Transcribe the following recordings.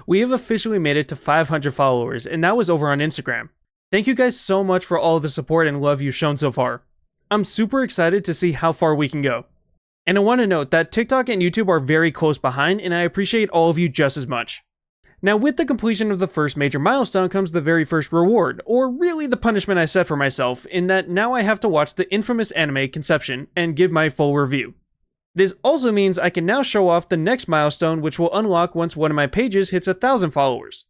We have officially made it to 500 followers, and that was over on Instagram. Thank you guys so much for all the support and love you've shown so far. I'm super excited to see how far we can go. And I want to note that TikTok and YouTube are very close behind, and I appreciate all of you just as much. Now, with the completion of the first major milestone comes the very first reward, or really the punishment I set for myself, in that now I have to watch the infamous anime Conception and give my full review. This also means I can now show off the next milestone, which will unlock once one of my pages hits 1,000 followers.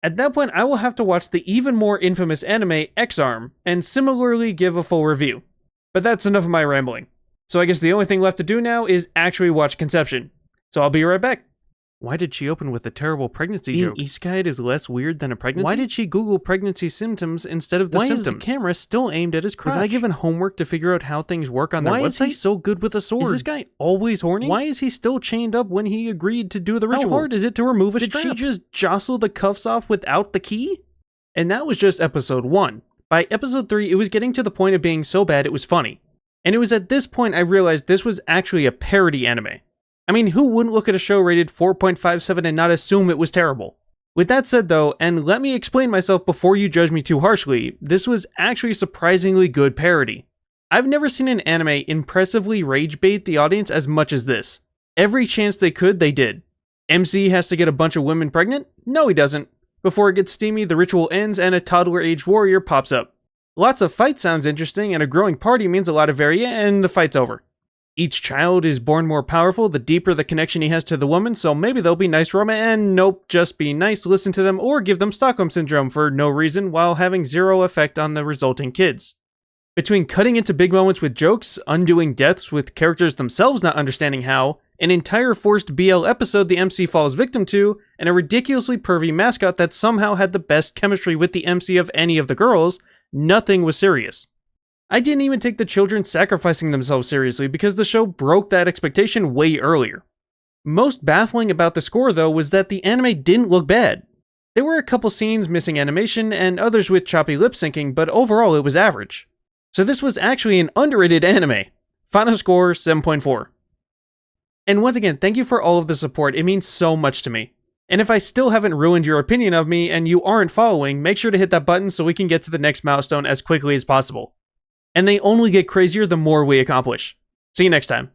At that point, I will have to watch the even more infamous anime X-Arm, and similarly give a full review. But that's enough of my rambling. So I guess the only thing left to do now is actually watch Conception. So I'll be right back. Why did she open with a terrible pregnancy joke? Being isekai is less weird than a pregnancy? Why did she Google pregnancy symptoms instead of the symptoms? Why is the camera still aimed at his crotch? Was I given homework to figure out how things work on their website? Why is he so good with a sword? Is this guy always horny? Why is he still chained up when he agreed to do the ritual? How hard is it to remove a strap? Did she just jostle the cuffs off without the key? And that was just episode 1. By episode 3, it was getting to the point of being so bad it was funny. And it was at this point I realized this was actually a parody anime. I mean, who wouldn't look at a show rated 4.57 and not assume it was terrible? With that said though, and let me explain myself before you judge me too harshly, this was actually a surprisingly good parody. I've never seen an anime impressively rage bait the audience as much as this. Every chance they could, they did. MC has to get a bunch of women pregnant? No, he doesn't. Before it gets steamy, the ritual ends and a toddler-aged warrior pops up. Lots of fight sounds interesting, and a growing party means a lot of and the fight's over. Each child is born more powerful the deeper the connection he has to the woman, so maybe they'll be nice romance, and nope, just be nice, listen to them, or give them Stockholm Syndrome for no reason while having zero effect on the resulting kids. Between cutting into big moments with jokes, undoing deaths with characters themselves not understanding how, an entire forced BL episode the MC falls victim to, and a ridiculously pervy mascot that somehow had the best chemistry with the MC of any of the girls, nothing was serious. I didn't even take the children sacrificing themselves seriously because the show broke that expectation way earlier. Most baffling about the score though was that the anime didn't look bad. There were a couple scenes missing animation and others with choppy lip syncing, but overall it was average. So this was actually an underrated anime. Final score 7.4. And once again, thank you for all of the support, it means so much to me. And if I still haven't ruined your opinion of me and you aren't following, make sure to hit that button so we can get to the next milestone as quickly as possible. And they only get crazier the more we accomplish. See you next time.